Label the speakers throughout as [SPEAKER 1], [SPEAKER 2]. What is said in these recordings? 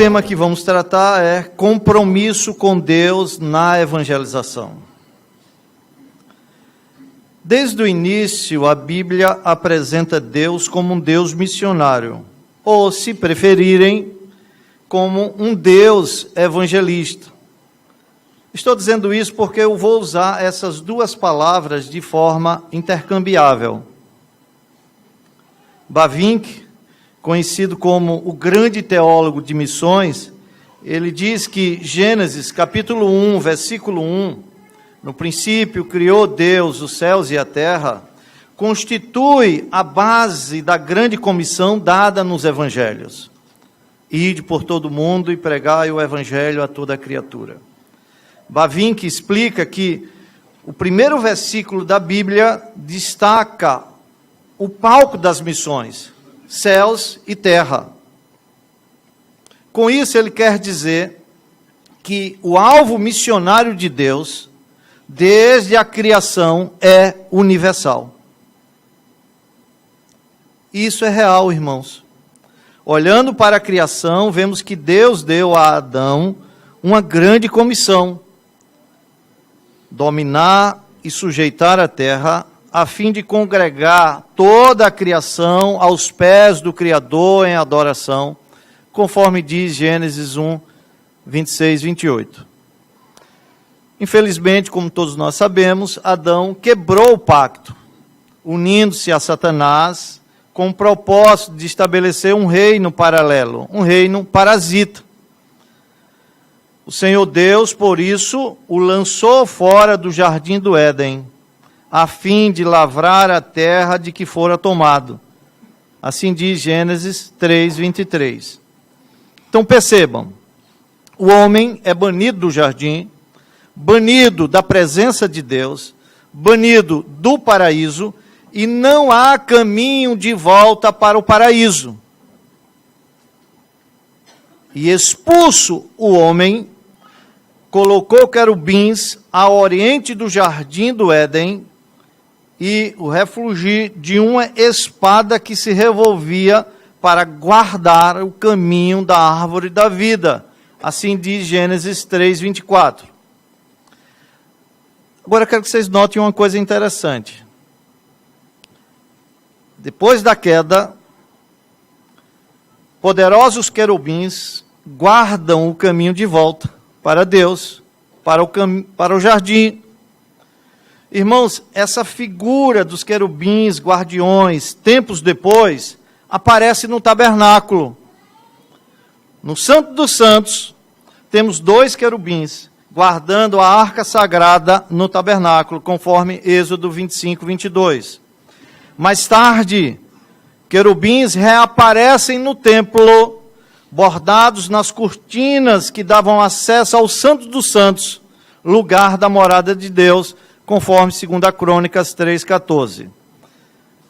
[SPEAKER 1] tema que vamos tratar é compromisso com Deus na evangelização. Desde o início, a Bíblia apresenta Deus como um Deus missionário, ou, se preferirem, como um Deus evangelista. Estou dizendo isso porque eu vou usar essas duas palavras de forma intercambiável. Bavinck, conhecido como o grande teólogo de missões, ele diz que Gênesis capítulo 1, versículo 1, no princípio criou Deus os céus e a terra, constitui a base da grande comissão dada nos evangelhos. Ide por todo o mundo e pregai o evangelho a toda criatura. Bavinck explica que o primeiro versículo da Bíblia destaca o palco das missões, céus e terra. Com isso, ele quer dizer que o alvo missionário de Deus, desde a criação, é universal. Isso é real, irmãos. Olhando para a criação, vemos que Deus deu a Adão uma grande comissão: dominar e sujeitar a terra, a fim de congregar toda a criação aos pés do Criador em adoração, conforme diz Gênesis 1, 26, 28. Infelizmente, como todos nós sabemos, Adão quebrou o pacto, unindo-se a Satanás com o propósito de estabelecer um reino paralelo, um reino parasita. O Senhor Deus, por isso, o lançou fora do jardim do Éden, a fim de lavrar a terra de que fora tomado. Assim diz Gênesis 3, 23. Então percebam, o homem é banido do jardim, banido da presença de Deus, banido do paraíso, e não há caminho de volta para o paraíso. E expulso o homem, colocou querubins ao oriente do jardim do Éden, e o refulgir de uma espada que se revolvia para guardar o caminho da árvore da vida. Assim diz Gênesis 3, 24. Agora eu quero que vocês notem uma coisa interessante. Depois da queda, poderosos querubins guardam o caminho de volta para Deus, para o jardim. Irmãos, essa figura dos querubins, guardiões, tempos depois, aparece no tabernáculo. No Santo dos Santos, temos 2 querubins guardando a arca sagrada no tabernáculo, conforme Êxodo 25, 22. Mais tarde, querubins reaparecem no templo, bordados nas cortinas que davam acesso ao Santo dos Santos, lugar da morada de Deus, conforme 2 Crônicas 3,14.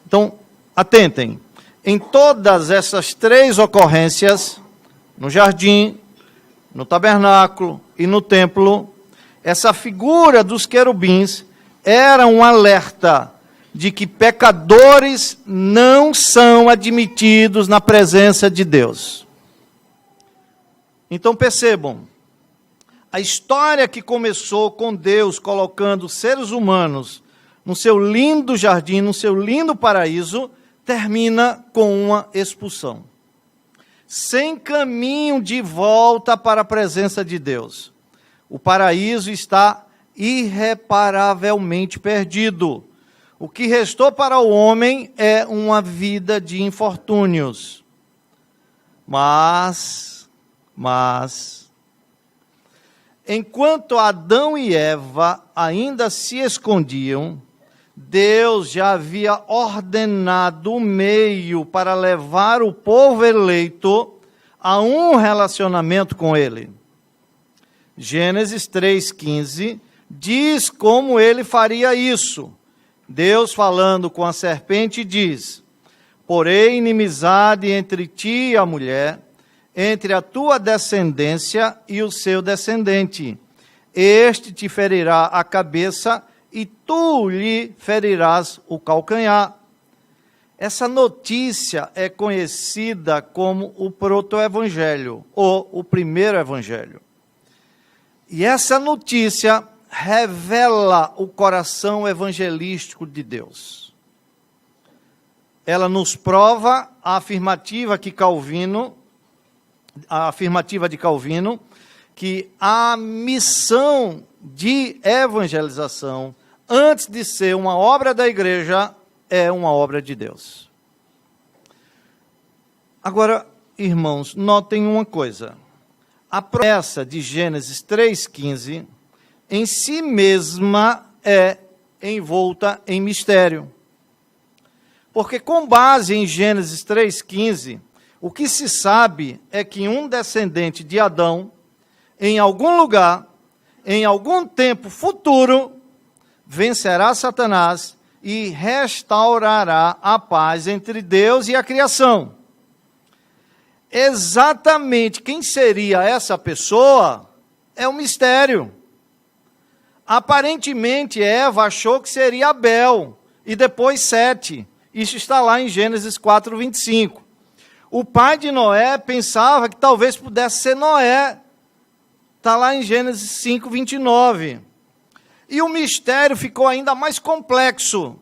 [SPEAKER 1] Então, atentem, em todas essas 3 ocorrências, no jardim, no tabernáculo e no templo, essa figura dos querubins era um alerta de que pecadores não são admitidos na presença de Deus. Então percebam, a história que começou com Deus colocando seres humanos no seu lindo jardim, no seu lindo paraíso, termina com uma expulsão. Sem caminho de volta para a presença de Deus. O paraíso está irreparavelmente perdido. O que restou para o homem é uma vida de infortúnios. Mas, enquanto Adão e Eva ainda se escondiam, Deus já havia ordenado o meio para levar o povo eleito a um relacionamento com Ele. Gênesis 3,15 diz como Ele faria isso. Deus, falando com a serpente, diz: porém inimizade entre ti e a mulher, entre a tua descendência e o seu descendente. Este te ferirá a cabeça e tu lhe ferirás o calcanhar. Essa notícia é conhecida como o proto-evangelho, ou o primeiro evangelho. E essa notícia revela o coração evangelístico de Deus. Ela nos prova a afirmativa de Calvino, que a missão de evangelização, antes de ser uma obra da igreja, é uma obra de Deus. Agora, irmãos, notem uma coisa. A promessa de Gênesis 3,15, em si mesma, é envolta em mistério. Porque com base em Gênesis 3,15, o que se sabe é que um descendente de Adão, em algum lugar, em algum tempo futuro, vencerá Satanás e restaurará a paz entre Deus e a criação. Exatamente quem seria essa pessoa é um mistério. Aparentemente, Eva achou que seria Abel, e depois Sete. Isso está lá em Gênesis 4:25. O pai de Noé pensava que talvez pudesse ser Noé. Está lá em Gênesis 5:29. E o mistério ficou ainda mais complexo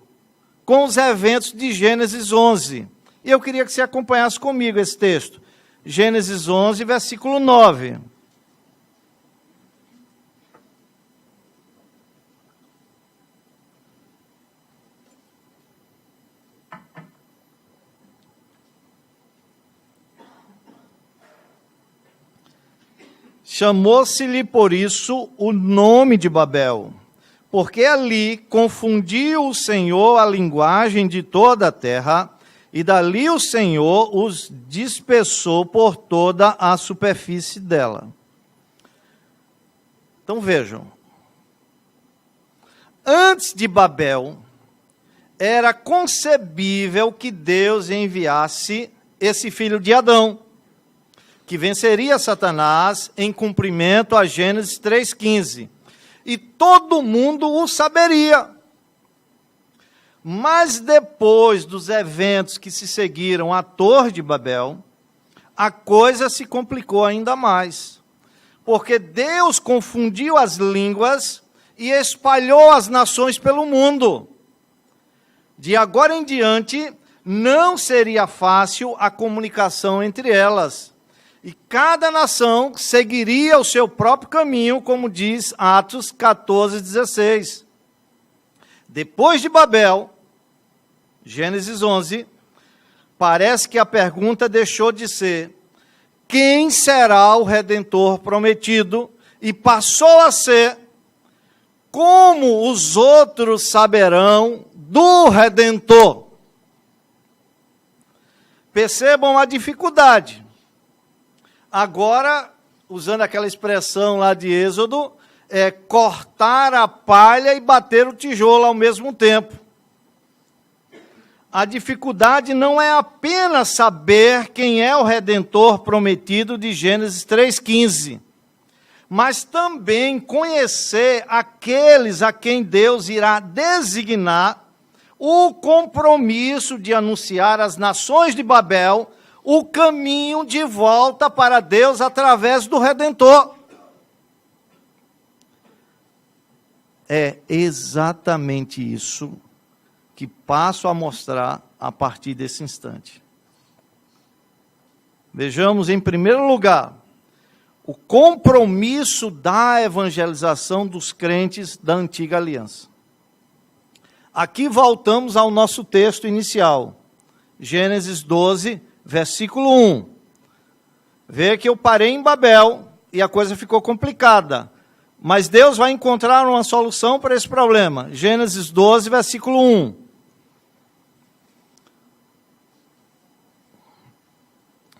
[SPEAKER 1] com os eventos de Gênesis 11. E eu queria que você acompanhasse comigo esse texto. Gênesis 11, versículo 9. Chamou-se-lhe por isso o nome de Babel, porque ali confundiu o Senhor a linguagem de toda a terra, e dali o Senhor os dispersou por toda a superfície dela. Então vejam, antes de Babel, era concebível que Deus enviasse esse filho de Adão, que venceria Satanás em cumprimento a Gênesis 3,15. E todo mundo o saberia. Mas depois dos eventos que se seguiram à Torre de Babel, a coisa se complicou ainda mais. Porque Deus confundiu as línguas e espalhou as nações pelo mundo. De agora em diante, não seria fácil a comunicação entre elas. E cada nação seguiria o seu próprio caminho, como diz Atos 14:16. Depois de Babel, Gênesis 11, parece que a pergunta deixou de ser: quem será o Redentor prometido? E passou a ser: como os outros saberão do Redentor? Percebam a dificuldade. Agora, usando aquela expressão lá de Êxodo, é cortar a palha e bater o tijolo ao mesmo tempo. A dificuldade não é apenas saber quem é o Redentor prometido de Gênesis 3,15, mas também conhecer aqueles a quem Deus irá designar o compromisso de anunciar às nações de Babel o caminho de volta para Deus através do Redentor. É exatamente isso que passo a mostrar a partir desse instante. Vejamos, em primeiro lugar, o compromisso da evangelização dos crentes da antiga aliança. Aqui voltamos ao nosso texto inicial, Gênesis 12, versículo 1. Vê que eu parei em Babel e a coisa ficou complicada. Mas Deus vai encontrar uma solução para esse problema. Gênesis 12, versículo 1.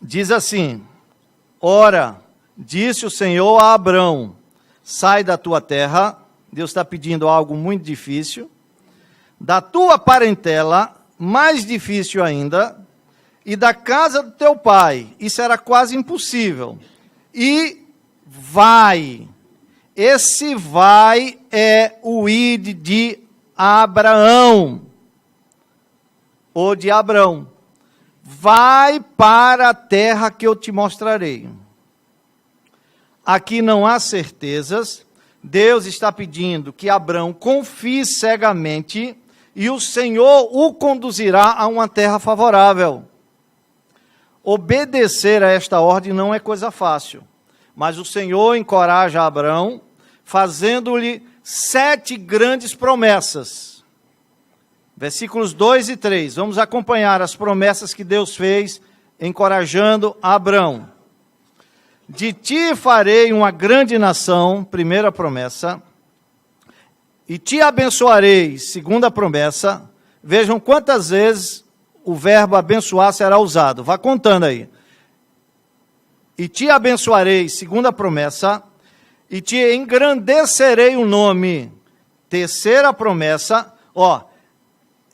[SPEAKER 1] Diz assim: ora, disse o Senhor a Abrão, sai da tua terra, Deus está pedindo algo muito difícil, da tua parentela, mais difícil ainda, e da casa do teu pai, isso era quase impossível, e vai. Esse vai é o id de Abraão. ou de Abrão: vai para a terra que eu te mostrarei. Aqui não há certezas. Deus está pedindo que Abrão confie cegamente e o Senhor o conduzirá a uma terra favorável. Obedecer a esta ordem não é coisa fácil, mas o Senhor encoraja Abrão, fazendo-lhe 7 grandes promessas. Versículos 2 e 3, vamos acompanhar as promessas que Deus fez, encorajando Abrão. De ti farei uma grande nação, primeira promessa, e te abençoarei, segunda promessa. Vejam quantas vezes o verbo abençoar será usado, vá contando aí. E te abençoarei, segunda promessa, e te engrandecerei o nome, terceira promessa.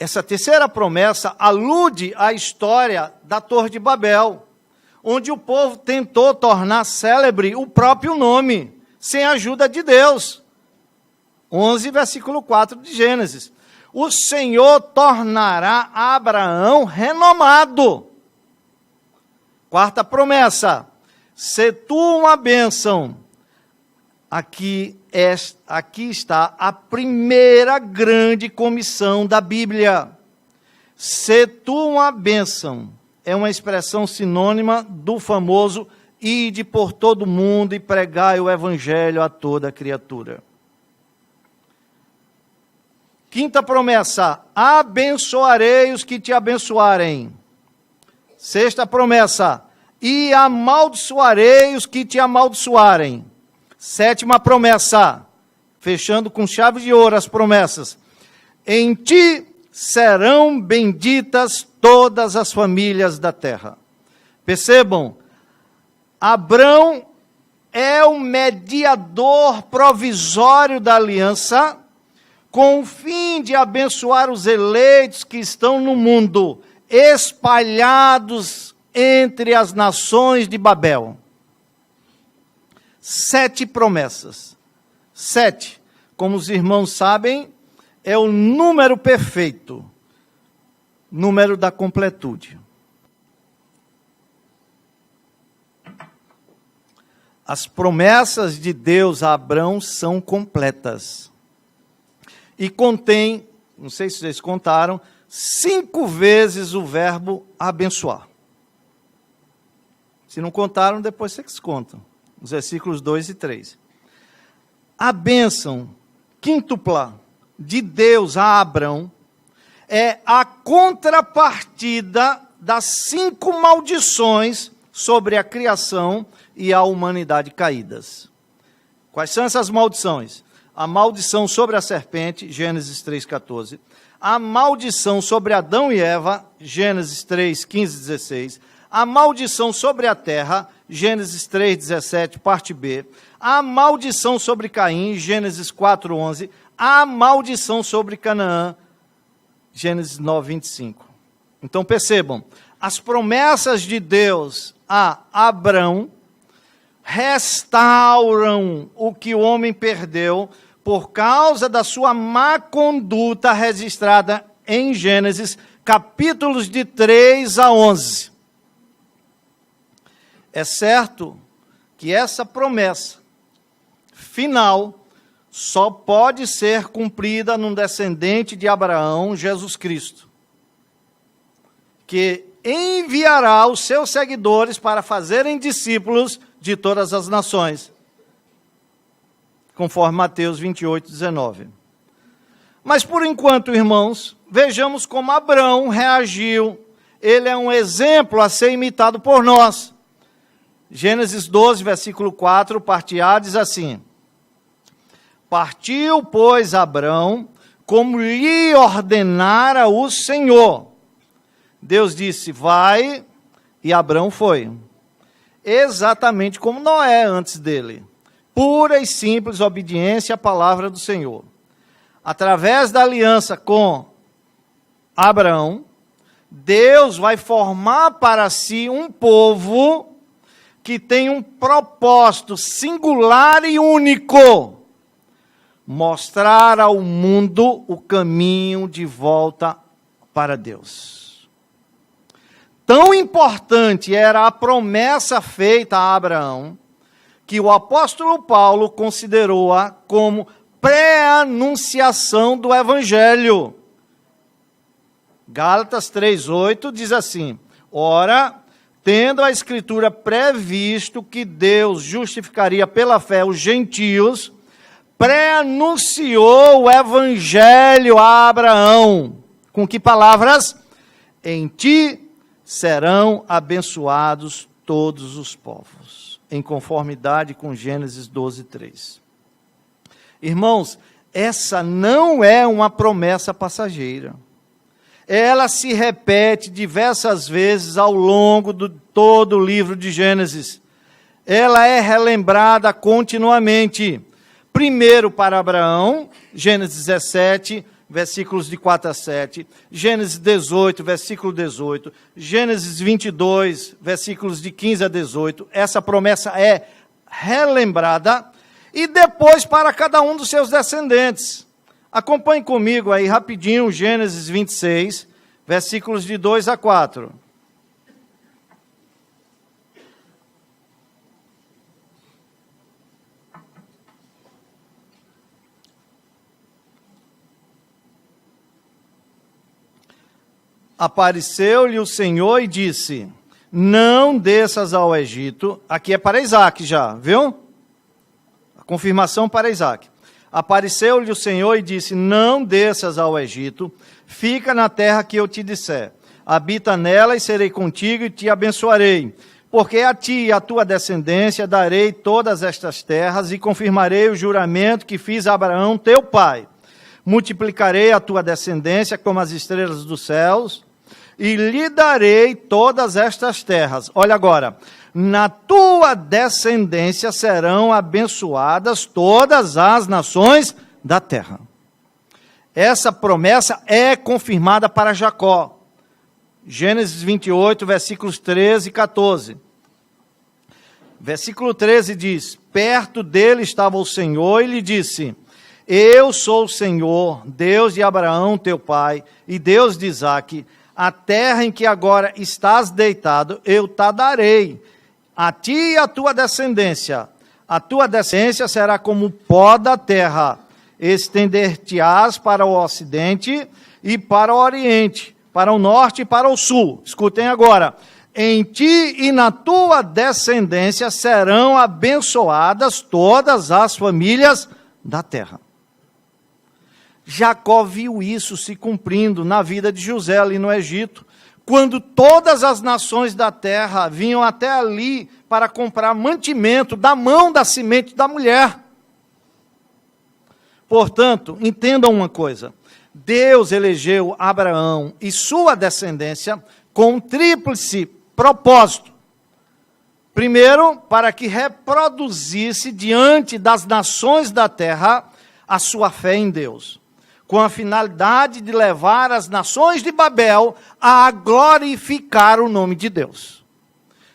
[SPEAKER 1] Essa terceira promessa alude à história da Torre de Babel, onde o povo tentou tornar célebre o próprio nome, sem a ajuda de Deus. 11, versículo 4 de Gênesis. O Senhor tornará Abraão renomado. Quarta promessa: se tu uma bênção. Aqui está a primeira grande comissão da Bíblia. Se tu uma bênção é uma expressão sinônima do famoso ide por todo mundo e pregai o evangelho a toda criatura. Quinta promessa: abençoarei os que te abençoarem. Sexta promessa: e amaldiçoarei os que te amaldiçoarem. Sétima promessa, fechando com chave de ouro as promessas: em ti serão benditas todas as famílias da terra. Percebam, Abrão é o mediador provisório da aliança, com o fim de abençoar os eleitos que estão no mundo, espalhados entre as nações de Babel. 7 promessas. 7, como os irmãos sabem, é o número perfeito, número da completude. As promessas de Deus a Abrão são completas. E contém, não sei se vocês contaram, 5 vezes o verbo abençoar. Se não contaram, depois vocês contam. Os versículos 2 e 3. A bênção quíntupla de Deus a Abrão é a contrapartida das 5 maldições sobre a criação e a humanidade caídas. Quais são essas maldições? A maldição sobre a serpente, Gênesis 3,14. A maldição sobre Adão e Eva, Gênesis 3, 15 e 16. A maldição sobre a terra, Gênesis 3, 17, parte B. A maldição sobre Caim, Gênesis 4, 11. A maldição sobre Canaã, Gênesis 9, 25. Então percebam, as promessas de Deus a Abrão restauram o que o homem perdeu por causa da sua má conduta registrada em Gênesis, capítulos de 3 a 11. É certo que essa promessa final só pode ser cumprida num descendente de Abraão, Jesus Cristo, que enviará os seus seguidores para fazerem discípulos de todas as nações, conforme Mateus 28, 19. Mas por enquanto, irmãos, vejamos como Abrão reagiu. Ele é um exemplo a ser imitado por nós. Gênesis 12, versículo 4, parte A, diz assim: partiu, pois, Abrão, como lhe ordenara o Senhor. Deus disse, vai, e Abrão foi. Exatamente como Noé antes dele. Pura e simples obediência à palavra do Senhor. Através da aliança com Abraão, Deus vai formar para si um povo que tem um propósito singular e único: mostrar ao mundo o caminho de volta para Deus. Tão importante era a promessa feita a Abraão, que o apóstolo Paulo considerou-a como pré-anunciação do Evangelho. Gálatas 3,8 diz assim: ora, tendo a Escritura previsto que Deus justificaria pela fé os gentios, pré-anunciou o Evangelho a Abraão. Com que palavras? Em ti serão abençoados todos os povos, em conformidade com Gênesis 12:3. Irmãos, essa não é uma promessa passageira. Ela se repete diversas vezes ao longo de todo o livro de Gênesis. Ela é relembrada continuamente. Primeiro para Abraão, Gênesis 17, versículos de 4 a 7. Gênesis 18, versículo 18. Gênesis 22, versículos de 15 a 18. Essa promessa é relembrada. E depois para cada um dos seus descendentes. Acompanhe comigo aí rapidinho Gênesis 26, versículos de 2 a 4. Apareceu-lhe o Senhor e disse: não desças ao Egito. Aqui é para Isaac já, viu? A confirmação para Isaac. Apareceu-lhe o Senhor e disse: não desças ao Egito, fica na terra que eu te disser. Habita nela e serei contigo e te abençoarei. Porque a ti e à tua descendência darei todas estas terras e confirmarei o juramento que fiz a Abraão teu pai. Multiplicarei a tua descendência como as estrelas dos céus e lhe darei todas estas terras. Olha agora. Na tua descendência serão abençoadas todas as nações da terra. Essa promessa é confirmada para Jacó. Gênesis 28, versículos 13 e 14. Versículo 13 diz: perto dele estava o Senhor e lhe disse: eu sou o Senhor, Deus de Abraão teu pai, e Deus de Isaque. A terra em que agora estás deitado, eu te darei. A ti e a tua descendência. A tua descendência será como o pó da terra. Estender-te-ás para o ocidente e para o oriente, para o norte e para o sul. Escutem agora. Em ti e na tua descendência serão abençoadas todas as famílias da terra. Jacó viu isso se cumprindo na vida de José ali no Egito, quando todas as nações da terra vinham até ali para comprar mantimento da mão da semente da mulher. Portanto, entendam uma coisa: Deus elegeu Abraão e sua descendência com um tríplice propósito. Primeiro, para que reproduzisse diante das nações da terra a sua fé em Deus, com a finalidade de levar as nações de Babel a glorificar o nome de Deus.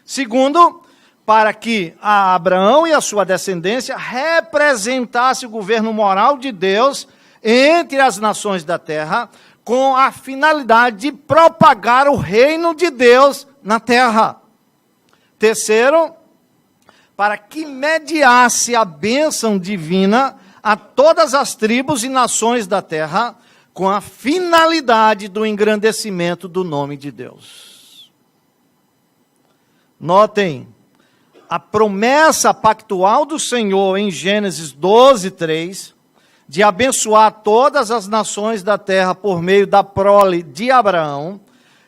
[SPEAKER 1] Segundo, para que a Abraão e a sua descendência representasse o governo moral de Deus entre as nações da terra, com a finalidade de propagar o reino de Deus na terra. Terceiro, para que mediasse a bênção divina a todas as tribos e nações da terra, com a finalidade do engrandecimento do nome de Deus. Notem, a promessa pactual do Senhor em Gênesis 12:3, de abençoar todas as nações da terra por meio da prole de Abraão,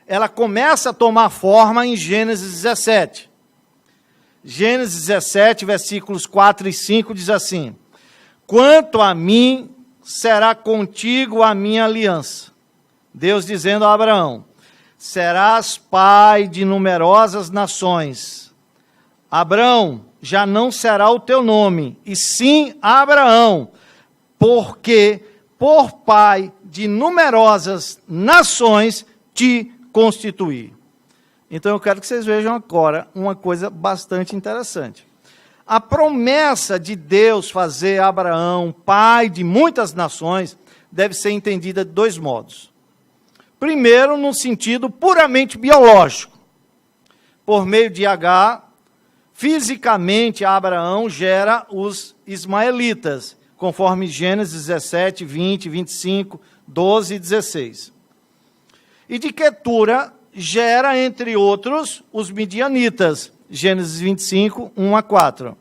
[SPEAKER 1] ela começa a tomar forma em Gênesis 17. Gênesis 17, versículos 4 e 5 diz assim: quanto a mim, será contigo a minha aliança. Deus dizendo a Abraão: serás pai de numerosas nações. Abraão, já não será o teu nome, e sim Abraão, porque por pai de numerosas nações te constituí. Então eu quero que vocês vejam agora uma coisa bastante interessante. A promessa de Deus fazer Abraão pai de muitas nações deve ser entendida de dois modos. Primeiro, no sentido puramente biológico. Por meio de Agar, fisicamente Abraão gera os ismaelitas, conforme Gênesis 17, 20, 25, 12 e 16. E de Quetura gera, entre outros, os midianitas, Gênesis 25, 1 a 4.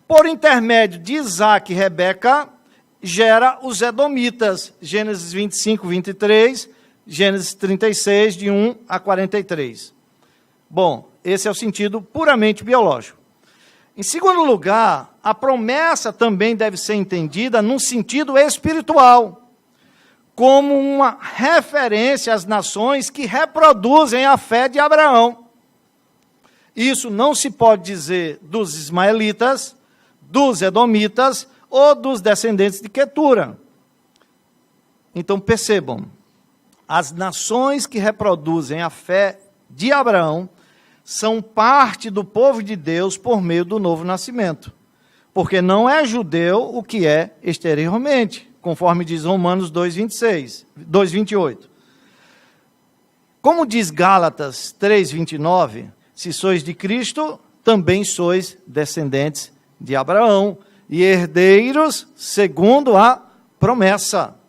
[SPEAKER 1] Por intermédio de Isaac e Rebeca, gera os edomitas, Gênesis 25, 23, Gênesis 36, de 1 a 43. Bom, esse é o sentido puramente biológico. Em segundo lugar, a promessa também deve ser entendida num sentido espiritual, como uma referência às nações que reproduzem a fé de Abraão. Isso não se pode dizer dos ismaelitas, dos edomitas ou dos descendentes de Quetura. Então percebam, as nações que reproduzem a fé de Abraão são parte do povo de Deus por meio do novo nascimento. Porque não é judeu o que é exteriormente, conforme diz Romanos 2:28. Como diz Gálatas 3:29, se sois de Cristo, também sois descendentes de Abraão e herdeiros segundo a promessa.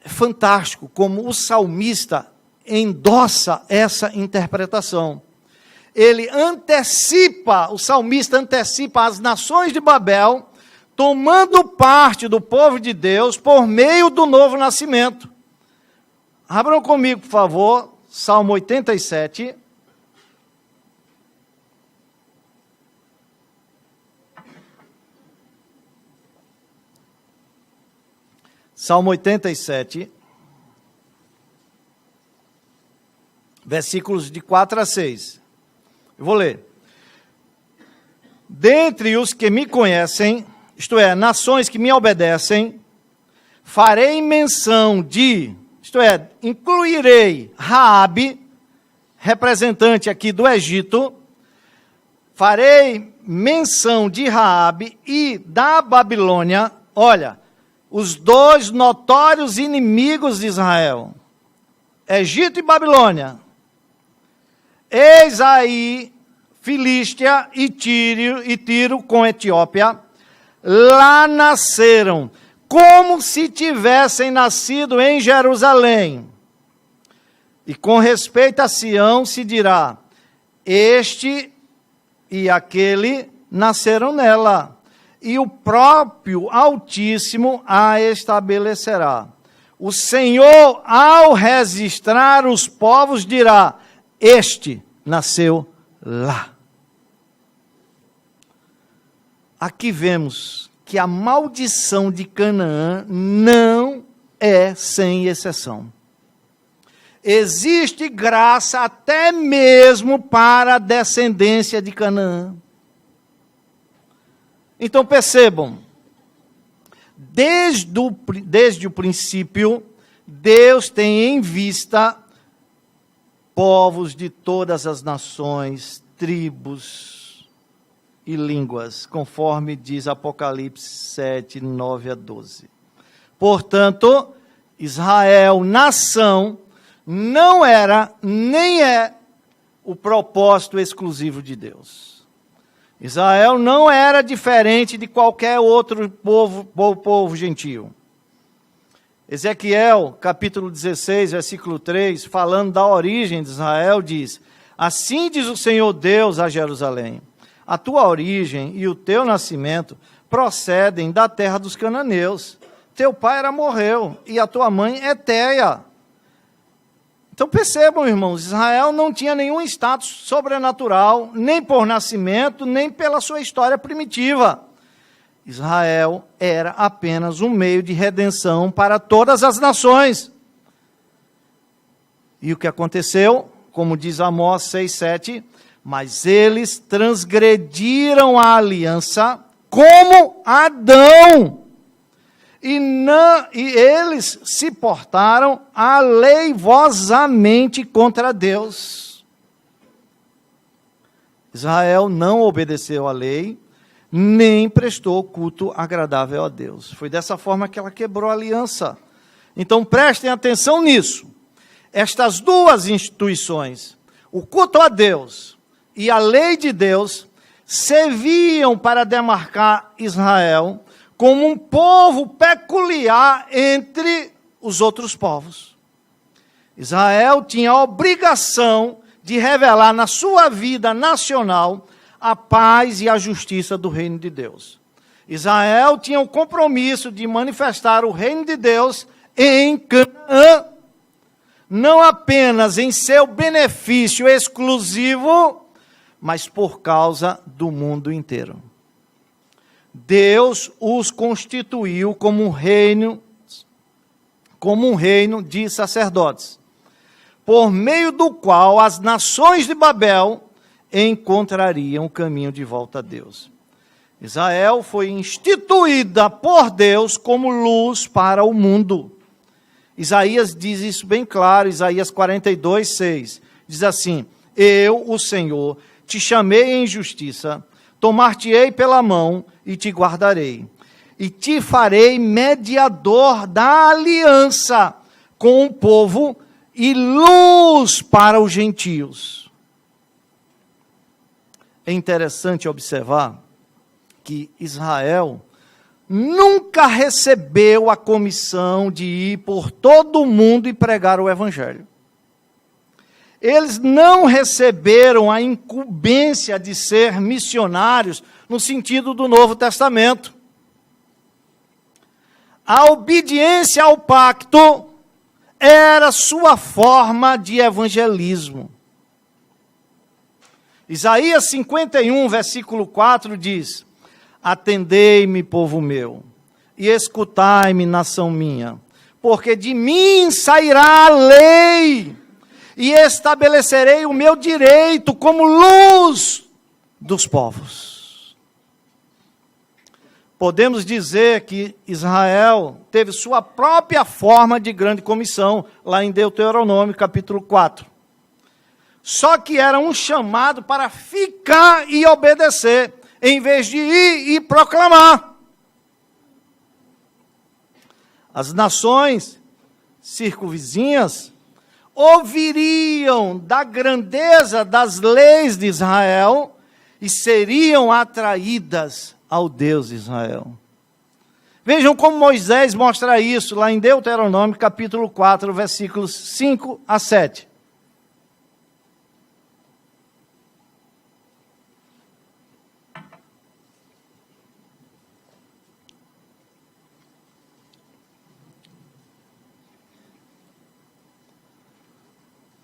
[SPEAKER 1] É fantástico como o salmista endossa essa interpretação. O salmista antecipa as nações de Babel, tomando parte do povo de Deus por meio do novo nascimento. Abram comigo, por favor, Salmo 87. Salmo 87, versículos de 4 a 6. Eu vou ler. Dentre os que me conhecem, isto é, nações que me obedecem, farei menção de, isto é, incluirei Raabe, representante aqui do Egito, farei menção de Raabe e da Babilônia, olha, os dois notórios inimigos de Israel, Egito e Babilônia. Eis aí Filístia e Tiro com Etiópia, lá nasceram, como se tivessem nascido em Jerusalém. E com respeito a Sião se dirá, este e aquele nasceram nela, e o próprio Altíssimo a estabelecerá. O Senhor, ao registrar os povos, dirá, este nasceu lá. Aqui vemos que a maldição de Canaã não é sem exceção. Existe graça até mesmo para a descendência de Canaã. Então percebam, desde o princípio, Deus tem em vista povos de todas as nações, tribos e línguas, conforme diz Apocalipse 7, 9 a 12. Portanto, Israel, nação, não era, nem é, o propósito exclusivo de Deus. Israel não era diferente de qualquer outro povo gentio. Ezequiel, capítulo 16, versículo 3, falando da origem de Israel, diz, assim diz o Senhor Deus a Jerusalém, a tua origem e o teu nascimento procedem da terra dos cananeus. Teu pai era amorreu e a tua mãe Eteia. Então percebam, irmãos, Israel não tinha nenhum status sobrenatural, nem por nascimento, nem pela sua história primitiva. Israel era apenas um meio de redenção para todas as nações. E o que aconteceu? Como diz Amós 6:7, mas eles transgrediram a aliança como Adão. E eles se portaram aleivosamente contra Deus. Israel não obedeceu à lei, nem prestou culto agradável a Deus. Foi dessa forma que ela quebrou a aliança. Então prestem atenção nisso. Estas duas instituições, o culto a Deus e a lei de Deus, serviam para demarcar Israel como um povo peculiar entre os outros povos. Israel tinha a obrigação de revelar na sua vida nacional a paz e a justiça do reino de Deus. Israel tinha o compromisso de manifestar o reino de Deus em Canaã, não apenas em seu benefício exclusivo, mas por causa do mundo inteiro. Deus os constituiu como um reino de sacerdotes, por meio do qual as nações de Babel encontrariam o caminho de volta a Deus. Israel foi instituída por Deus como luz para o mundo. Isaías diz isso bem claro, Isaías 42:6. Diz assim: eu, o Senhor, te chamei em justiça, tomar-te-ei pela mão e te guardarei. E te farei mediador da aliança com o povo e luz para os gentios. É interessante observar que Israel nunca recebeu a comissão de ir por todo o mundo e pregar o evangelho. Eles não receberam a incumbência de ser missionários no sentido do Novo Testamento. A obediência ao pacto era sua forma de evangelismo. Isaías 51, versículo 4 diz: atendei-me, povo meu, e escutai-me, nação minha, porque de mim sairá a lei, e estabelecerei o meu direito como luz dos povos. Podemos dizer que Israel teve sua própria forma de grande comissão, lá em Deuteronômio, capítulo 4. Só que era um chamado para ficar e obedecer, em vez de ir e proclamar. As nações circunvizinhas ouviriam da grandeza das leis de Israel e seriam atraídas ao Deus de Israel. Vejam como Moisés mostra isso lá em Deuteronômio, capítulo 4, versículos 5 a 7.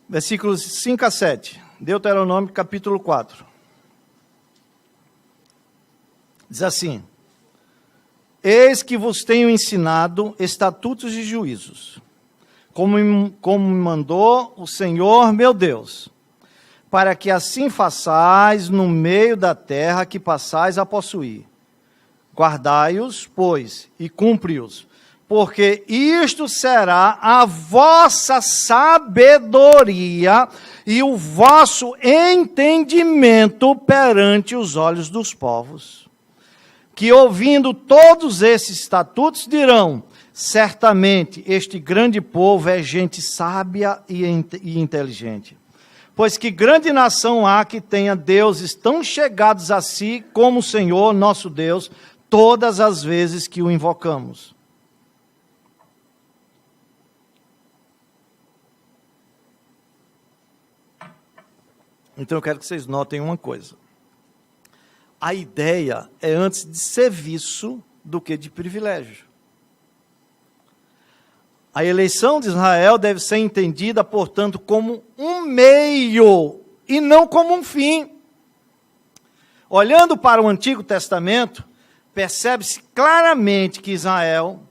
[SPEAKER 1] Versículos 5 a 7, Deuteronômio capítulo 4. Diz assim: eis que vos tenho ensinado estatutos e juízos, como me mandou o Senhor meu Deus, para que assim façais no meio da terra que passais a possuir. Guardai-os, pois, e cumpri-os, porque isto será a vossa sabedoria e o vosso entendimento perante os olhos dos povos, que ouvindo todos esses estatutos dirão: certamente este grande povo é gente sábia e inteligente. Pois que grande nação há que tenha deuses tão chegados a si como o Senhor nosso Deus, todas as vezes que o invocamos. Então eu quero que vocês notem uma coisa. A ideia é antes de serviço do que de privilégio. A eleição de Israel deve ser entendida, portanto, como um meio e não como um fim. Olhando para o Antigo Testamento, percebe-se claramente que Israel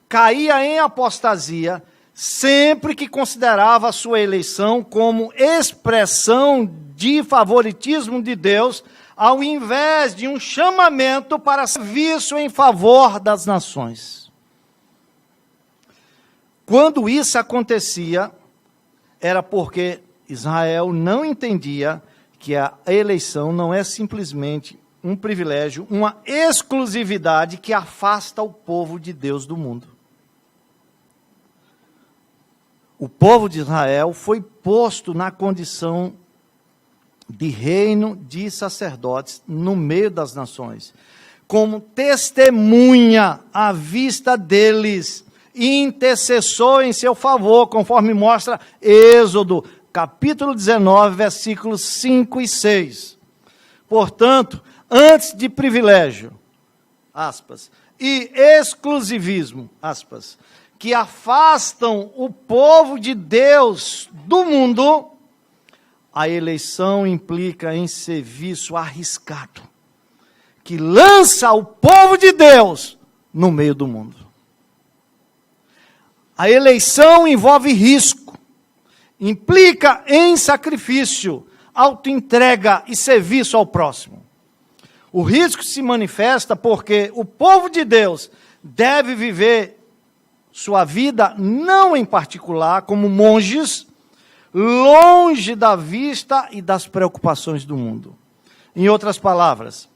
[SPEAKER 1] caía em apostasia sempre que considerava a sua eleição como expressão de favoritismo de Deus, ao invés de um chamamento para serviço em favor das nações. Quando isso acontecia, era porque Israel não entendia que a eleição não é simplesmente um privilégio, uma exclusividade que afasta o povo de Deus do mundo. O povo de Israel foi posto na condição de reino de sacerdotes no meio das nações, como testemunha à vista deles, intercessor em seu favor, conforme mostra Êxodo, capítulo 19, versículos 5 e 6. Portanto, antes de privilégio, aspas, e exclusivismo, aspas, que afastam o povo de Deus do mundo, a eleição implica em serviço arriscado, que lança o povo de Deus no meio do mundo. A eleição envolve risco, implica em sacrifício, autoentrega e serviço ao próximo. O risco se manifesta porque o povo de Deus deve viver sua vida, não em particular, como monges, longe da vista e das preocupações do mundo. Em outras palavras,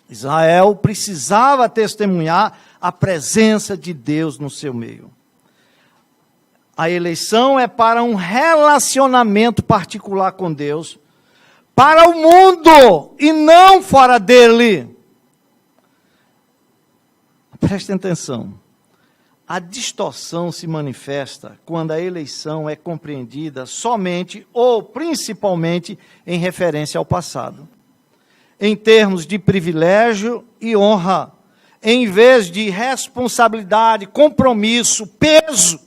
[SPEAKER 1] Israel precisava testemunhar a presença de Deus no seu meio. A eleição é para um relacionamento particular com Deus, para o mundo e não fora dele. Prestem atenção. A distorção se manifesta quando a eleição é compreendida somente ou principalmente em referência ao passado, em termos de privilégio e honra, em vez de responsabilidade, compromisso, peso.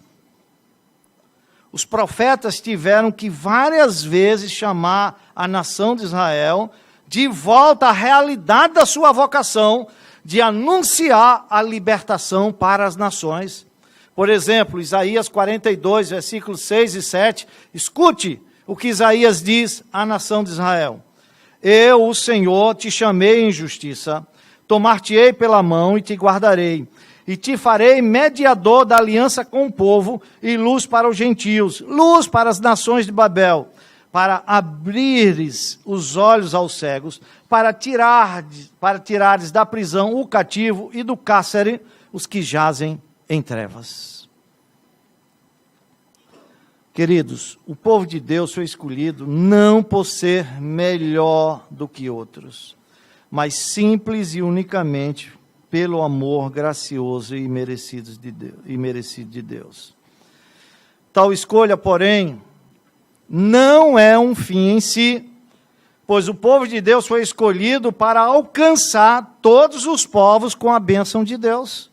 [SPEAKER 1] Os profetas tiveram que várias vezes chamar a nação de Israel de volta à realidade da sua vocação, de anunciar a libertação para as nações. Por exemplo, Isaías 42, versículos 6 e 7, escute o que Isaías diz à nação de Israel. Eu, o Senhor, te chamei em justiça, tomar-te-ei pela mão e te guardarei, e te farei mediador da aliança com o povo e luz para os gentios, luz para as nações de Babel, para abrires os olhos aos cegos, para tirares da prisão o cativo e do cárcere os que jazem em trevas. Queridos, o povo de Deus foi escolhido não por ser melhor do que outros, mas simples e unicamente pelo amor gracioso e merecido de Deus. Tal escolha, porém, não é um fim em si, pois o povo de Deus foi escolhido para alcançar todos os povos com a bênção de Deus.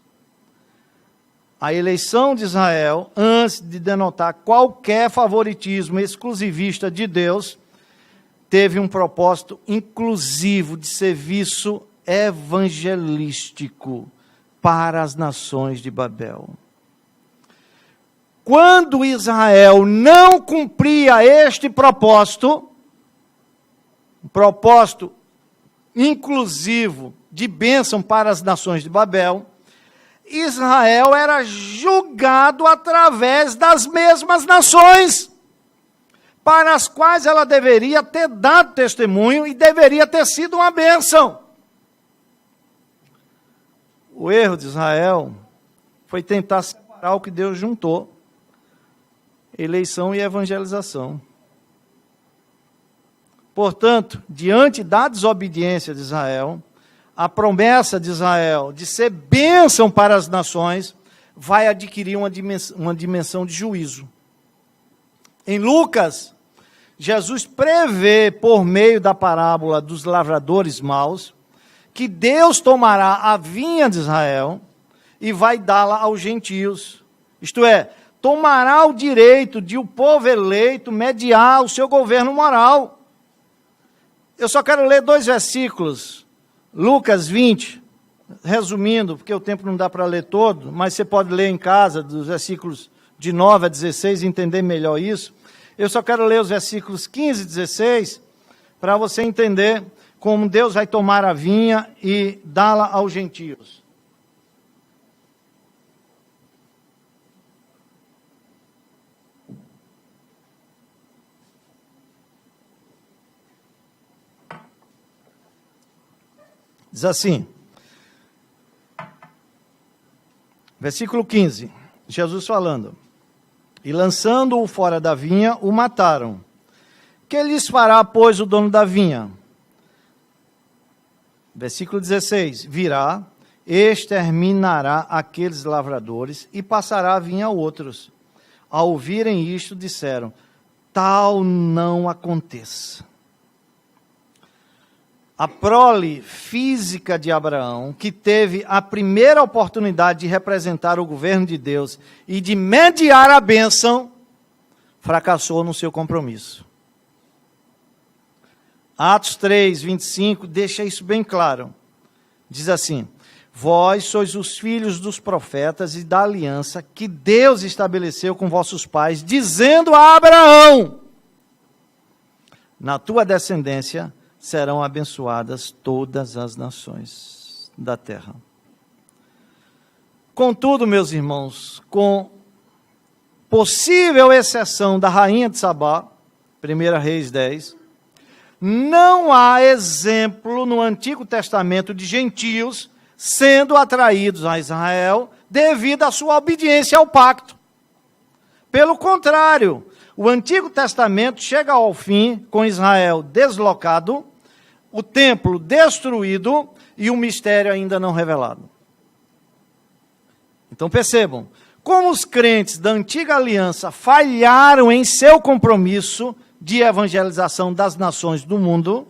[SPEAKER 1] A eleição de Israel, antes de denotar qualquer favoritismo exclusivista de Deus, teve um propósito inclusivo de serviço evangelístico para as nações de Babel. Quando Israel não cumpria este propósito, um propósito inclusivo de bênção para as nações de Babel, Israel era julgado através das mesmas nações, para as quais ela deveria ter dado testemunho e deveria ter sido uma bênção. O erro de Israel foi tentar separar o que Deus juntou, eleição e evangelização. Portanto, diante da desobediência de Israel, a promessa de Israel de ser bênção para as nações vai adquirir uma dimensão de juízo. Em Lucas, Jesus prevê, por meio da parábola dos lavradores maus, que Deus tomará a vinha de Israel e vai dá-la aos gentios. Isto é, tomará o direito de o povo eleito mediar o seu governo moral. Eu só quero ler 2 versículos. Lucas 20, resumindo, porque o tempo não dá para ler todo, mas você pode ler em casa, dos versículos de 9 a 16, e entender melhor isso. Eu só quero ler os versículos 15 e 16, para você entender como Deus vai tomar a vinha e dá-la aos gentios. Diz assim, versículo 15, Jesus falando: E lançando-o fora da vinha, o mataram. Que lhes fará, pois, o dono da vinha? Versículo 16. Virá, exterminará aqueles lavradores e passará a vinha a outros. Ao ouvirem isto, disseram, tal não aconteça. A prole física de Abraão, que teve a primeira oportunidade de representar o governo de Deus e de mediar a bênção, fracassou no seu compromisso. Atos 3, 25, deixa isso bem claro. Diz assim, vós sois os filhos dos profetas e da aliança que Deus estabeleceu com vossos pais, dizendo a Abraão, na tua descendência serão abençoadas todas as nações da terra. Contudo, meus irmãos, com possível exceção da rainha de Sabá, 1 Reis 10, não há exemplo no Antigo Testamento de gentios sendo atraídos a Israel devido à sua obediência ao pacto. Pelo contrário, o Antigo Testamento chega ao fim com Israel deslocado, o templo destruído e o mistério ainda não revelado. Então percebam, como os crentes da antiga aliança falharam em seu compromisso de evangelização das nações do mundo,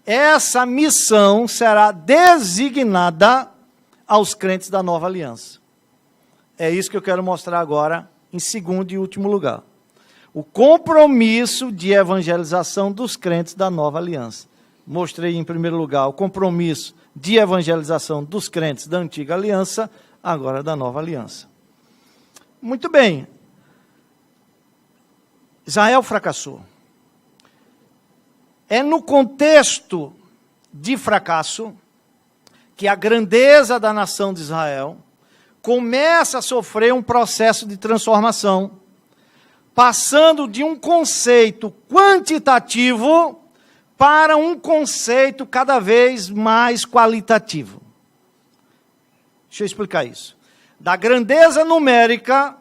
[SPEAKER 1] essa missão será designada aos crentes da nova aliança. É isso que eu quero mostrar agora, em segundo e último lugar. O compromisso de evangelização dos crentes da nova aliança. Mostrei em primeiro lugar o compromisso de evangelização dos crentes da antiga aliança, agora da nova aliança. Muito bem. Israel fracassou. É no contexto de fracasso que a grandeza da nação de Israel começa a sofrer um processo de transformação, passando de um conceito quantitativo para um conceito cada vez mais qualitativo. Deixa eu explicar isso. Da grandeza numérica,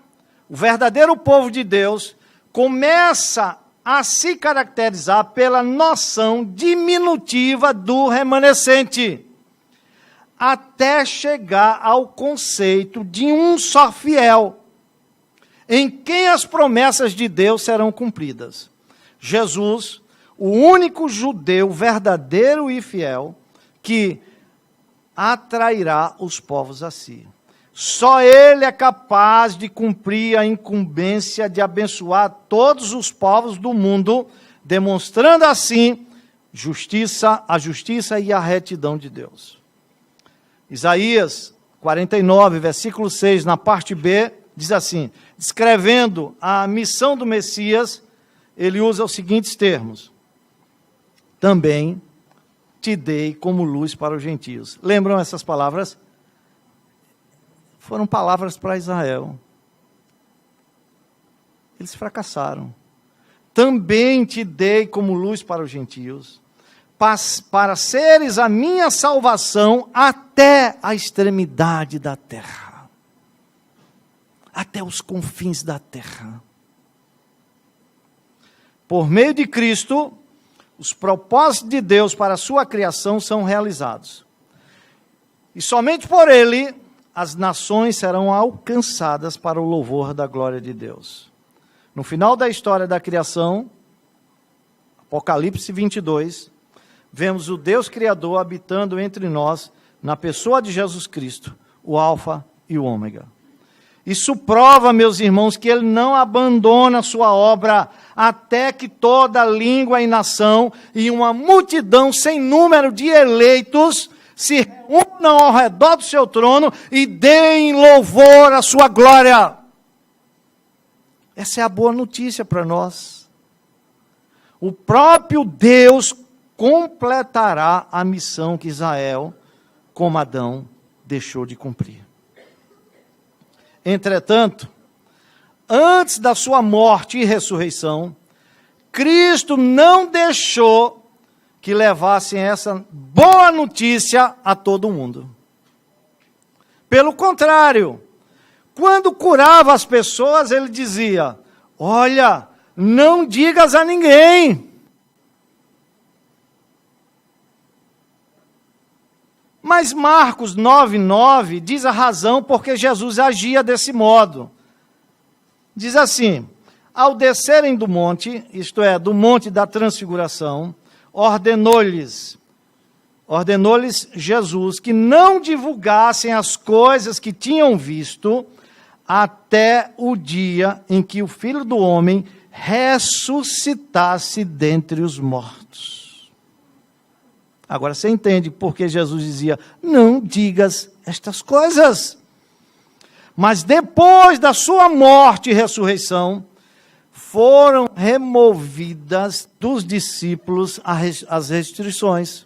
[SPEAKER 1] o verdadeiro povo de Deus começa a se caracterizar pela noção diminutiva do remanescente, até chegar ao conceito de um só fiel, em quem as promessas de Deus serão cumpridas. Jesus, o único judeu verdadeiro e fiel, que atrairá os povos a si. Só ele é capaz de cumprir a incumbência de abençoar todos os povos do mundo, demonstrando assim a justiça e a retidão de Deus. Isaías 49, versículo 6, na parte B, diz assim, descrevendo a missão do Messias, ele usa os seguintes termos. Também te dei como luz para os gentios. Lembram essas palavras? Foram palavras para Israel. Eles fracassaram. Também te dei como luz para os gentios, para seres a minha salvação até a extremidade da terra. Até os confins da terra. Por meio de Cristo, os propósitos de Deus para a sua criação são realizados. E somente por ele, as nações serão alcançadas para o louvor da glória de Deus. No final da história da criação, Apocalipse 22, vemos o Deus Criador habitando entre nós, na pessoa de Jesus Cristo, o Alfa e o Ômega. Isso prova, meus irmãos, que ele não abandona a sua obra até que toda língua e nação e uma multidão sem número de eleitos se reúnam ao redor do seu trono e deem louvor à sua glória. Essa é a boa notícia para nós. O próprio Deus completará a missão que Israel, como Adão, deixou de cumprir. Entretanto, antes da sua morte e ressurreição, Cristo não deixou que levassem essa boa notícia a todo mundo. Pelo contrário, Quando curava as pessoas, ele dizia: olha, não digas a ninguém. Mas Marcos 9:9 diz a razão porque Jesus agia desse modo. Diz assim: ao descerem do monte, isto é, do monte da transfiguração, ordenou-lhes Jesus que não divulgassem as coisas que tinham visto até o dia em que o Filho do Homem ressuscitasse dentre os mortos. Agora você entende por que Jesus dizia: não digas estas coisas. Mas depois da sua morte e ressurreição, foram removidas dos discípulos as restrições.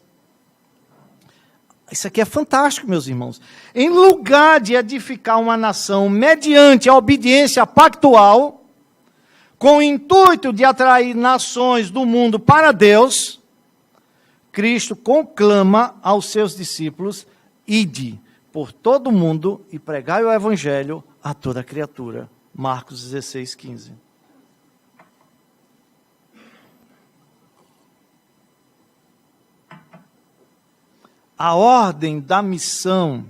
[SPEAKER 1] Isso aqui é fantástico, meus irmãos. Em lugar de edificar uma nação mediante a obediência pactual, com o intuito de atrair nações do mundo para Deus, Cristo conclama aos seus discípulos: ide por todo o mundo e pregai o evangelho a toda criatura. Marcos 16:15. A ordem da missão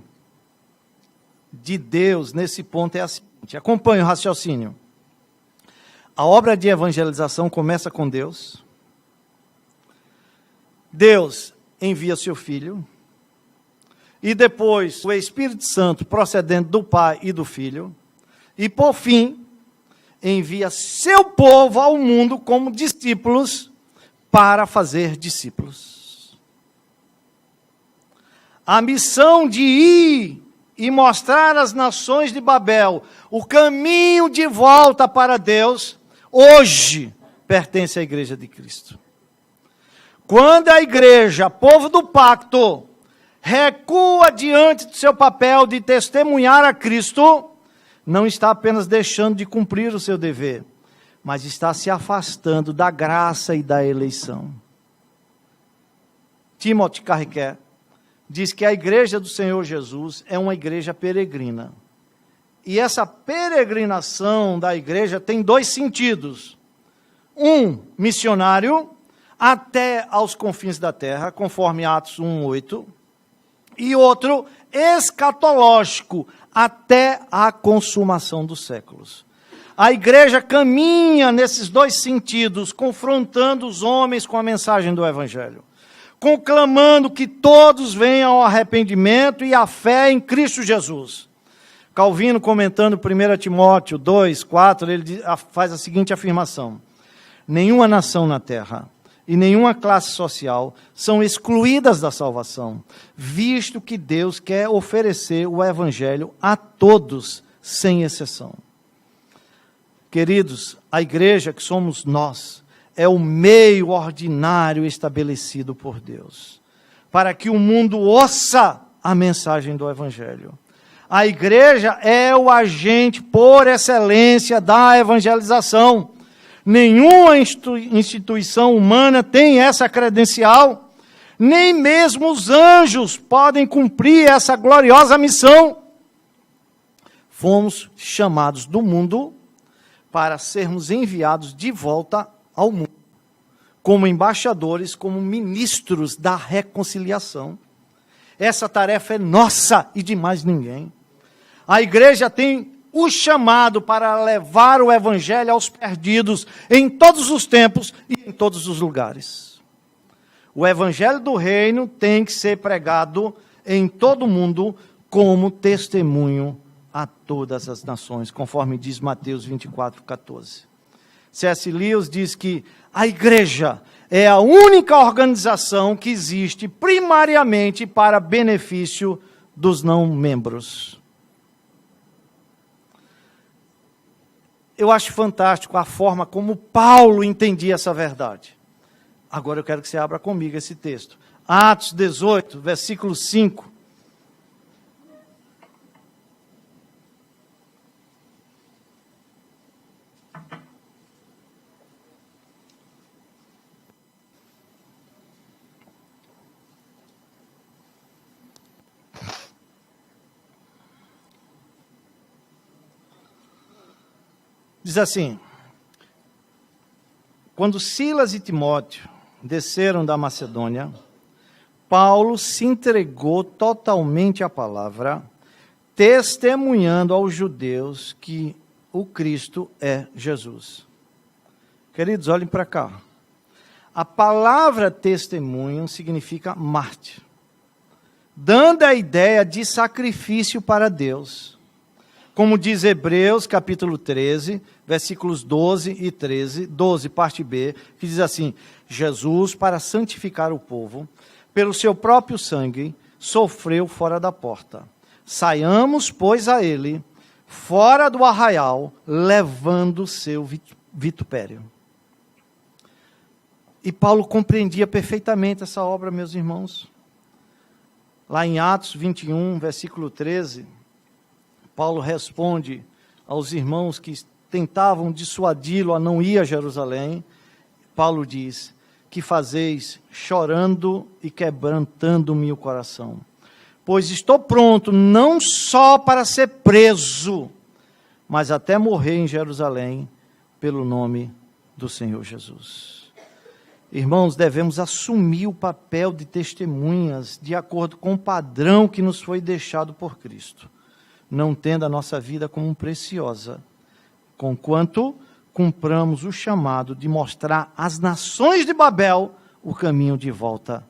[SPEAKER 1] de Deus nesse ponto é a seguinte: acompanhe o raciocínio. A obra de evangelização começa com Deus. Deus envia seu Filho, e depois o Espírito Santo procedendo do Pai e do Filho, e por fim, envia seu povo ao mundo como discípulos para fazer discípulos. A missão de ir e mostrar às nações de Babel o caminho de volta para Deus, hoje pertence à Igreja de Cristo. Quando a igreja, povo do pacto, recua diante do seu papel de testemunhar a Cristo, não está apenas deixando de cumprir o seu dever, mas está se afastando da graça e da eleição. Timothy Carriquet diz que a igreja do Senhor Jesus é uma igreja peregrina. E essa peregrinação da igreja tem dois sentidos. Um, missionário, até aos confins da terra, conforme Atos 1:8, e outro, escatológico, até a consumação dos séculos. A igreja caminha nesses dois sentidos, confrontando os homens com a mensagem do Evangelho, conclamando que todos venham ao arrependimento e à fé em Cristo Jesus. Calvino, comentando 1 Timóteo 2:4, ele faz a seguinte afirmação: nenhuma nação na terra e nenhuma classe social são excluídas da salvação, visto que Deus quer oferecer o Evangelho a todos, sem exceção. Queridos, a igreja que somos nós é o meio ordinário estabelecido por Deus, para que o mundo ouça a mensagem do Evangelho. A igreja é o agente por excelência da evangelização. Nenhuma instituição humana tem essa credencial, nem mesmo os anjos podem cumprir essa gloriosa missão. Fomos chamados do mundo para sermos enviados de volta ao mundo, como embaixadores, como ministros da reconciliação. Essa tarefa é nossa e de mais ninguém. A igreja tem o chamado para levar o evangelho aos perdidos em todos os tempos e em todos os lugares. O evangelho do reino tem que ser pregado em todo o mundo como testemunho a todas as nações, conforme diz Mateus 24:14. C.S. Lewis diz que a igreja é a única organização que existe primariamente para benefício dos não-membros. Eu acho fantástico a forma como Paulo entendia essa verdade. Agora eu quero que você abra comigo esse texto. Atos 18, versículo 5. Diz assim: quando Silas e Timóteo desceram da Macedônia, Paulo se entregou totalmente à palavra, testemunhando aos judeus que o Cristo é Jesus. Queridos, olhem para cá. A palavra testemunho significa mártir, dando a ideia de sacrifício para Deus. Como diz Hebreus, capítulo 13, versículos 12 e 13, 12, parte B, que diz assim: Jesus, para santificar o povo, pelo seu próprio sangue, sofreu fora da porta. Saiamos, pois, a ele, fora do arraial, levando o seu vitupério. E Paulo compreendia perfeitamente essa obra, meus irmãos. Lá em Atos 21, versículo 13, Paulo responde aos irmãos que tentavam dissuadi-lo a não ir a Jerusalém. Paulo diz: que fazeis chorando e quebrantando-me o coração? Pois estou pronto não só para ser preso, mas até morrer em Jerusalém pelo nome do Senhor Jesus. Irmãos, devemos assumir o papel de testemunhas de acordo com o padrão que nos foi deixado por Cristo, não tendo a nossa vida como preciosa, conquanto cumpramos o chamado de mostrar às nações de Babel o caminho de volta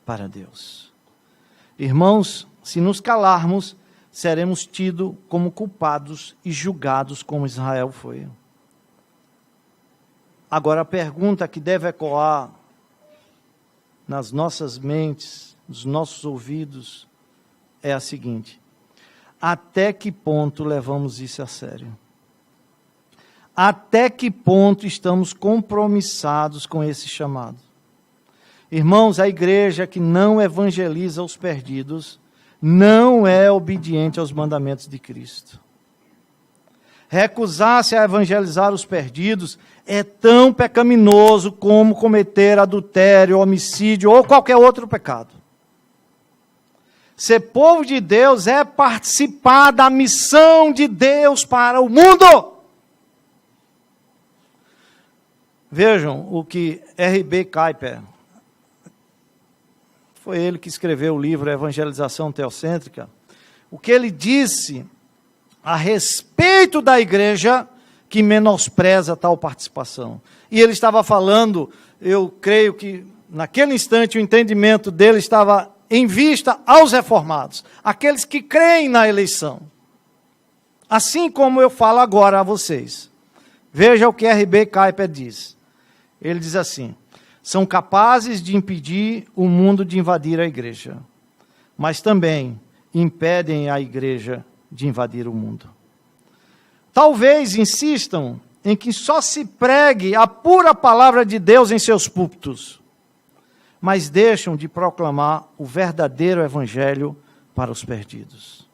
[SPEAKER 1] para Deus. Irmãos, se nos calarmos, seremos tidos como culpados e julgados como Israel foi. Agora, a pergunta que deve ecoar nas nossas mentes, nos nossos ouvidos, é a seguinte: até que ponto levamos isso a sério? Até que ponto estamos compromissados com esse chamado? Irmãos, a igreja que não evangeliza os perdidos não é obediente aos mandamentos de Cristo. Recusar-se a evangelizar os perdidos é tão pecaminoso como cometer adultério, homicídio ou qualquer outro pecado. Ser povo de Deus é participar da missão de Deus para o mundo. Vejam o que R.B. Kuyper, foi ele que escreveu o livro Evangelização Teocêntrica, o que ele disse a respeito da igreja que menospreza tal participação. E ele estava falando, eu creio que naquele instante o entendimento dele estava em vista aos reformados, aqueles que creem na eleição. Assim como eu falo agora a vocês. Veja o que R.B. Kuyper diz. Ele diz assim: são capazes de impedir o mundo de invadir a igreja, mas também impedem a igreja de invadir o mundo. Talvez insistam em que só se pregue a pura palavra de Deus em seus púlpitos, mas deixam de proclamar o verdadeiro evangelho para os perdidos.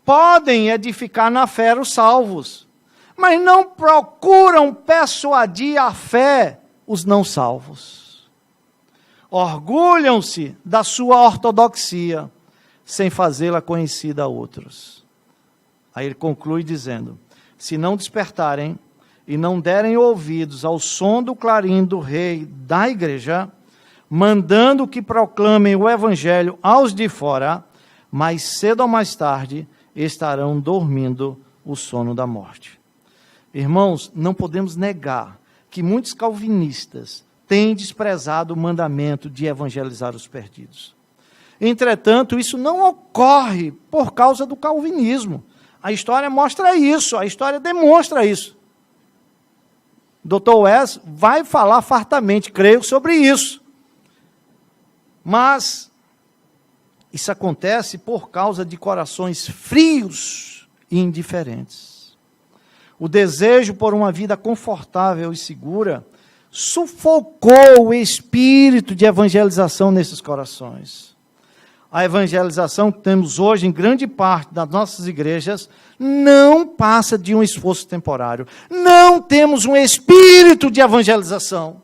[SPEAKER 1] Podem edificar na fé os salvos, mas não procuram persuadir a fé os não salvos. Orgulham-se da sua ortodoxia, sem fazê-la conhecida a outros. Aí ele conclui dizendo: se não despertarem e não derem ouvidos ao som do clarim do rei da igreja, mandando que proclamem o evangelho aos de fora, mais cedo ou mais tarde estarão dormindo o sono da morte. Irmãos, não podemos negar que muitos calvinistas têm desprezado o mandamento de evangelizar os perdidos. Entretanto, isso não ocorre por causa do calvinismo. A história mostra isso, a história demonstra isso. Dr. Wes vai falar fartamente, creio, sobre isso. Mas isso acontece por causa de corações frios e indiferentes. O desejo por uma vida confortável e segura sufocou o espírito de evangelização nesses corações. A evangelização que temos hoje em grande parte das nossas igrejas não passa de um esforço temporário. Não temos um espírito de evangelização.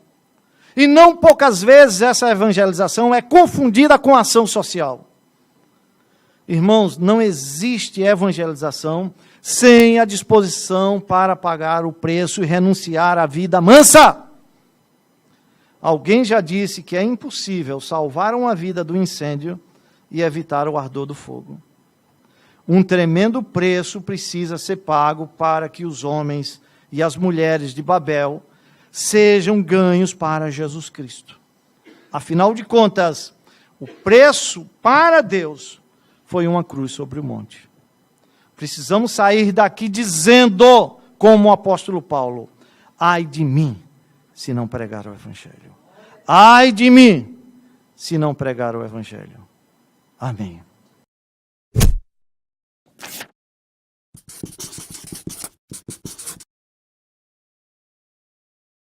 [SPEAKER 1] E não poucas vezes essa evangelização é confundida com ação social. Irmãos, não existe evangelização sem a disposição para pagar o preço e renunciar à vida mansa. Alguém já disse que é impossível salvar uma vida do incêndio e evitar o ardor do fogo. Um tremendo preço precisa ser pago para que os homens e as mulheres de Babel sejam ganhos para Jesus Cristo. Afinal de contas, o preço para Deus foi uma cruz sobre o monte. Precisamos sair daqui dizendo, como o apóstolo Paulo, ai de mim, se não pregar o Evangelho. Ai de mim, se não pregar o Evangelho. Amém.